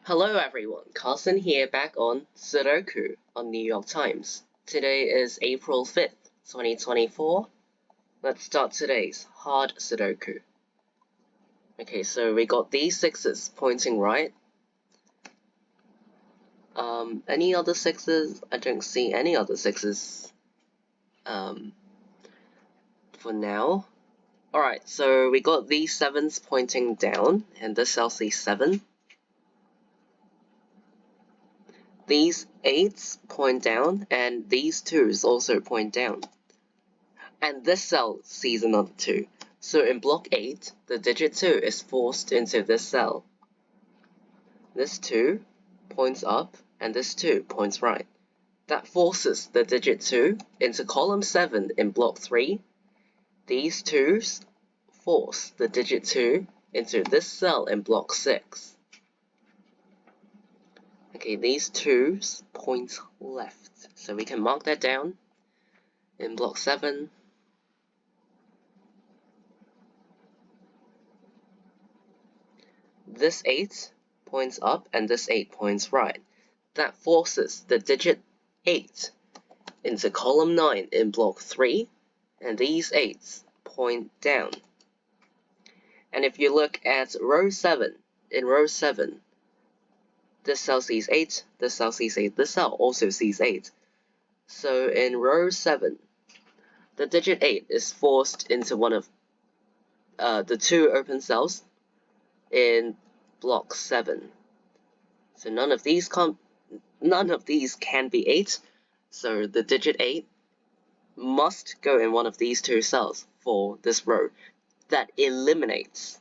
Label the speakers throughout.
Speaker 1: Hello everyone, Carson here back on Sudoku on New York Times. Today is April 5th, 2024. Let's start today's hard Sudoku. Okay, so we got these sixes pointing right. Any other sixes? I don't see any other sixes for now. Alright, so we got these sevens pointing down, and this cell sees 7. These 8s point down, and these 2s also point down. And this cell sees another 2. So in block 8, the digit 2 is forced into this cell. This 2 points up, and this 2 points right. That forces the digit 2 into column 7 in block 3. These 2's force the digit 2 into this cell in block 6. Okay, these 2's point left. So we can mark that down in block 7. This 8 points up and this 8 points right. That forces the digit 8 into column 9 in block 3, and these 8s point down. And if you look at row 7, in row 7, this cell sees 8, this cell sees 8, this cell also sees 8. So in row 7, the digit 8 is forced into one of the 2 open cells in block 7. So none of these can be 8, so the digit 8 must go in one of these 2 cells for this row. That eliminates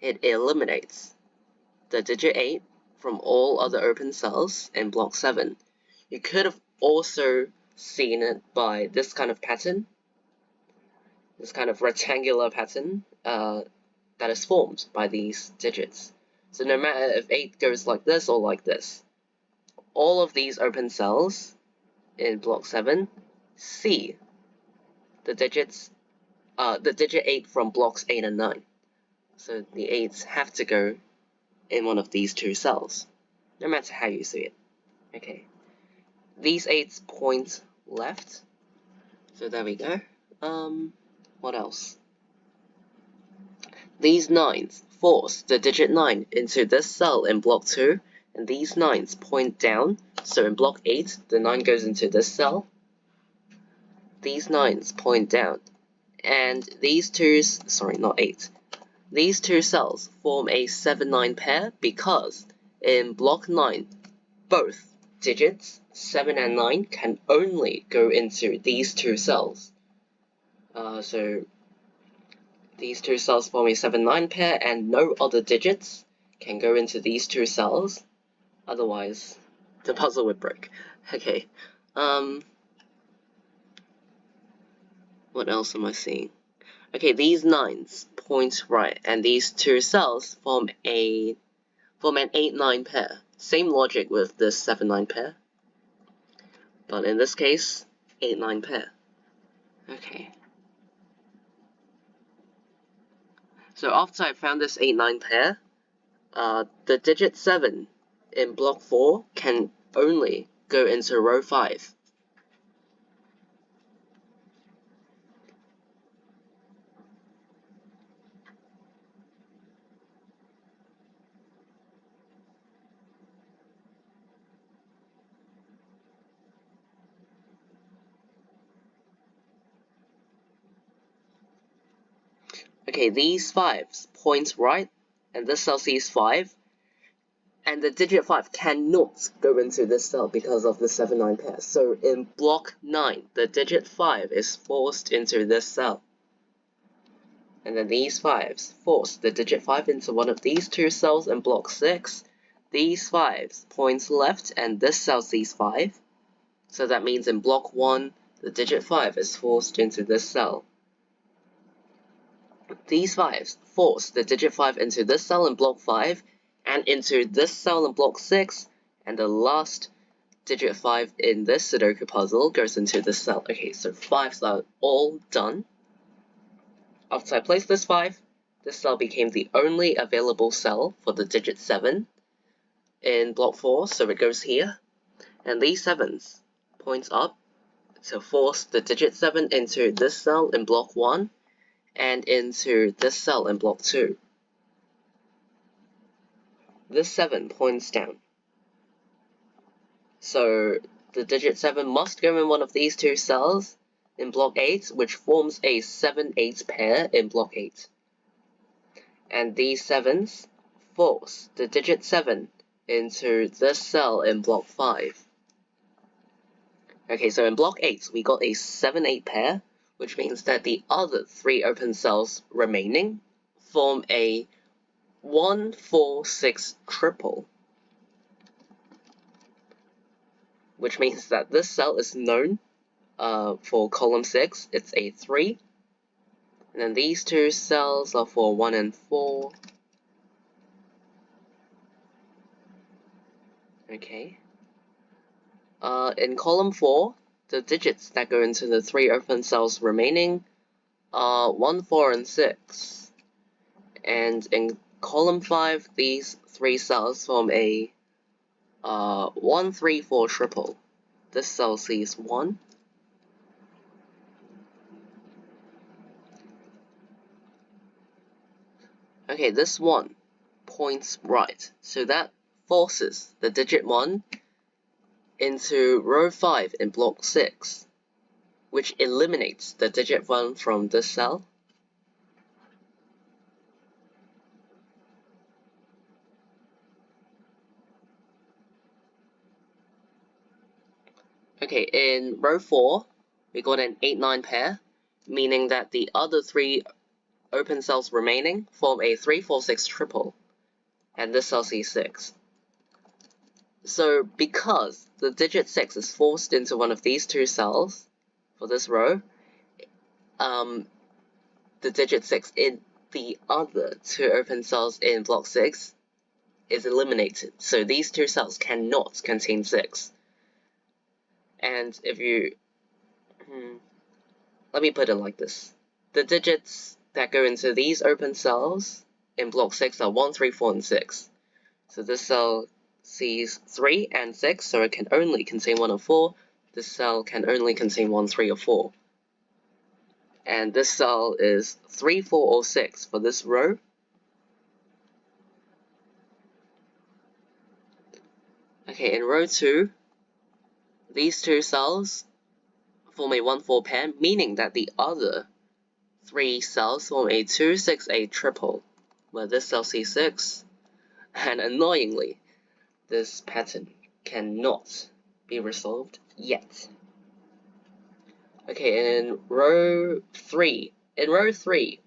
Speaker 1: the digit 8 from all other open cells in block 7. You could have also seen it by this kind of pattern, this kind of rectangular pattern that is formed by these digits. So no matter if 8 goes like this or like this, all of these open cells in block 7 see the digit 8 from blocks 8 and 9. So the 8s have to go in one of these 2 cells, no matter how you see it. Okay, these 8s point left. So there we go. What else? These 9s force the digit 9 into this cell in block 2, and these 9s point down, so in block 8, the 9 goes into this cell. These 9s point down, and these 2's, sorry, not 8, these 2 cells form a 7-9 pair because in block 9, both digits 7 and 9 can only go into these 2 cells. So these 2 cells form a 7-9 pair, and no other digits can go into these 2 cells. Otherwise, the puzzle would break. Okay. What else am I seeing? Okay, these 9s point right, and these 2 cells form an 8-9 pair. Same logic with this 7-9 pair, but in this case, 8-9 pair. Okay. So after I found this 8-9 pair, the digit 7 in block 4 can only go into row 5. Okay, these 5s point right, and this cell sees 5, and the digit 5 cannot go into this cell because of the 7-9 pair. So in block 9, the digit 5 is forced into this cell. And then these 5s force the digit 5 into one of these 2 cells in block 6. These 5s point left, and this cell sees 5. So that means in block 1, the digit 5 is forced into this cell. These 5s force the digit 5 into this cell in block 5, and into this cell in block 6, and the last digit 5 in this Sudoku puzzle goes into this cell. Okay, so 5s are all done. After I placed this 5, this cell became the only available cell for the digit 7. in block 4, so it goes here. And these 7s points up to force the digit 7 into this cell in block 1 and into this cell in block 2. This 7 points down. So the digit 7 must go in one of these two cells in block 8, which forms a 7-8 pair in block 8. And these 7s force the digit 7 into this cell in block 5. Okay, so in block 8, we got a 7-8 pair, which means that the other 3 open cells remaining form a 1-4-6 triple, which means that this cell is known for column 6, it's a 3, and then these two cells are for 1 and 4. Okay. In column 4, the digits that go into the 3 open cells remaining are 1, 4, and 6. And in column 5, these 3 cells form a 1, 3, 4 triple. This cell sees 1. Okay, this 1 points right, so that forces the digit 1 into row 5 in block 6, which eliminates the digit 1 from this cell. Okay, in row 4, we got an 8-9 pair, meaning that the other 3 open cells remaining form a 3-4-6 triple, and this cell sees 6. So because the digit 6 is forced into one of these two cells for this row, the digit 6 in the other 2 open cells in block 6 is eliminated. So these 2 cells cannot contain 6. And if you... let me put it like this. The digits that go into these open cells in block 6 are 1, 3, 4, and 6. So this cell sees 3 and 6, so it can only contain 1 or 4. This cell can only contain 1, 3, or 4. And this cell is 3, 4, or 6 for this row. Okay, in row 2, these 2 cells form a 1-4 pair, meaning that the other 3 cells form a 2-6-8 triple, where this cell sees 6, and annoyingly, this pattern cannot be resolved yet. Okay, in row 3,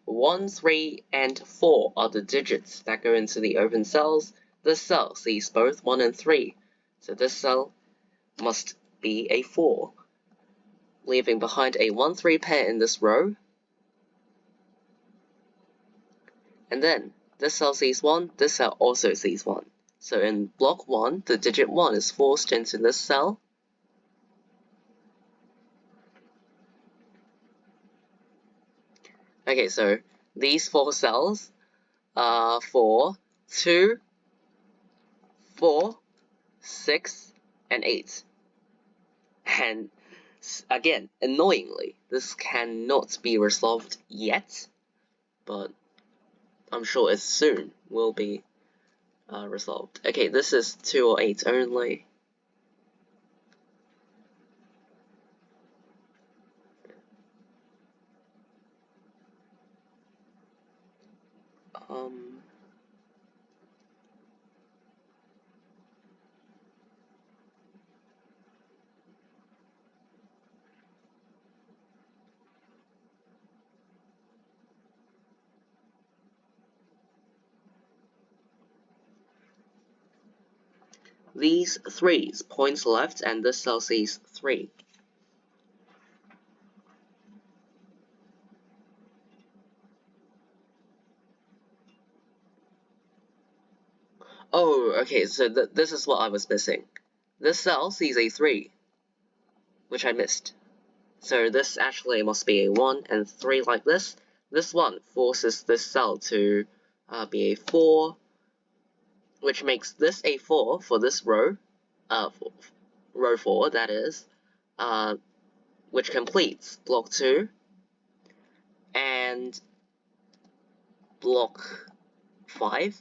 Speaker 1: 1, 3, and 4 are the digits that go into the open cells. This cell sees both 1 and 3, so this cell must be a 4, leaving behind a 1-3 pair in this row. And then, this cell sees 1, this cell also sees 1. So in block 1, the digit 1 is forced into this cell. Okay, so these 4 cells are for 2, 4, 6, and 8. And again, annoyingly, this cannot be resolved yet, but I'm sure it soon will be resolved. Okay, this is 2 or 8 only. These 3s points left, and this cell sees 3. Oh, okay, so this is what I was missing. This cell sees a 3, which I missed. So this actually must be a 1 and 3 like this. This one forces this cell to be a 4, which makes this a 4 for this row, row 4 that is, which completes block 2 and block 5.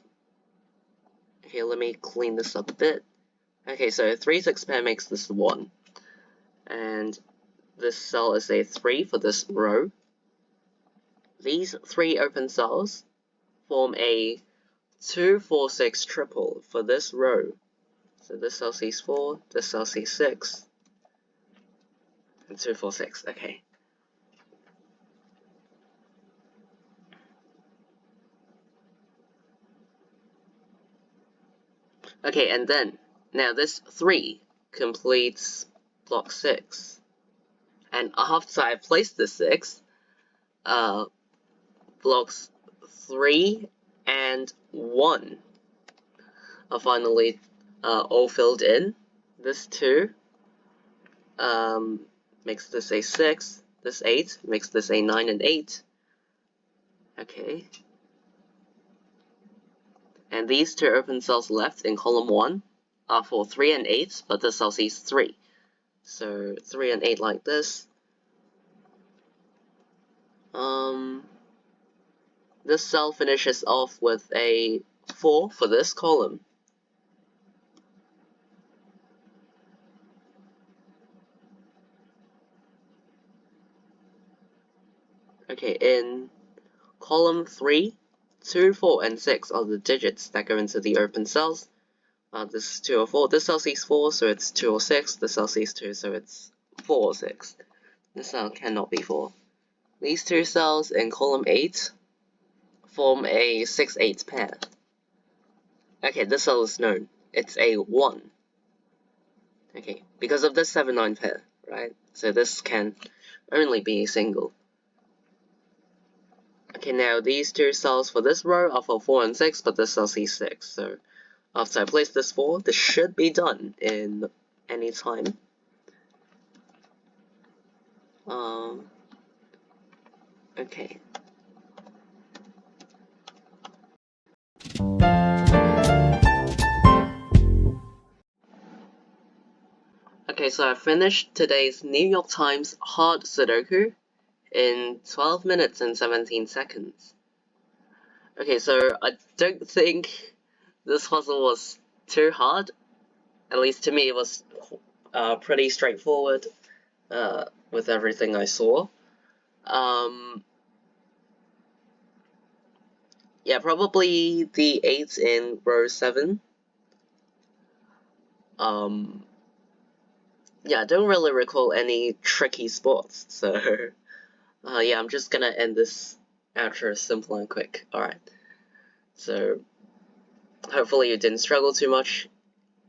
Speaker 1: Okay, let me clean this up a bit. Okay, so 3 6 pair makes this 1, and this cell is a 3 for this row. These 3 open cells form a 2 4 6 triple for this row. So this cell sees 4, this cell sees 6, and 2 4 6. Okay. Okay, and then now this 3 completes block 6, and after I placed the 6, blocks 3 and 1 are finally all filled in. This 2 makes this a 6, this 8 makes this a 9 and 8. Okay. And these 2 open cells left in column 1 are for 3 and 8, but this cell sees 3. So 3 and 8 like this. This cell finishes off with a 4 for this column. Okay, in column 3, 2, 4, and 6 are the digits that go into the open cells. This is 2 or 4. This cell sees 4, so it's 2 or 6. This cell sees 2, so it's 4 or 6. This cell cannot be 4. These 2 cells in column 8 form a 6 8 pair. Okay, this cell is known. It's a 1. Okay, because of this 7 9 pair, right? So this can only be a single. Okay, now these 2 cells for this row are for 4 and 6, but this cell sees 6. So after I place this 4, this should be done in any time. Okay. Okay, so I finished today's New York Times hard Sudoku in 12 minutes and 17 seconds. Okay, so I don't think this puzzle was too hard. At least to me it was pretty straightforward with everything I saw. Yeah, probably the 8 in row 7. Yeah, I don't really recall any tricky spots, so yeah, I'm just gonna end this outro simple and quick. Alright, so hopefully you didn't struggle too much.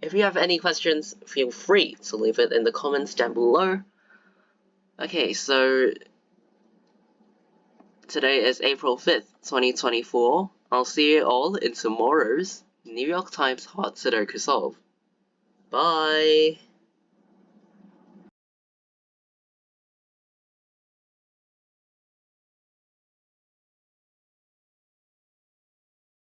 Speaker 1: If you have any questions, feel free to leave it in the comments down below. Okay, so today is April 5th, 2024. I'll see you all in tomorrow's New York Times Hard Sudoku Solve. Bye!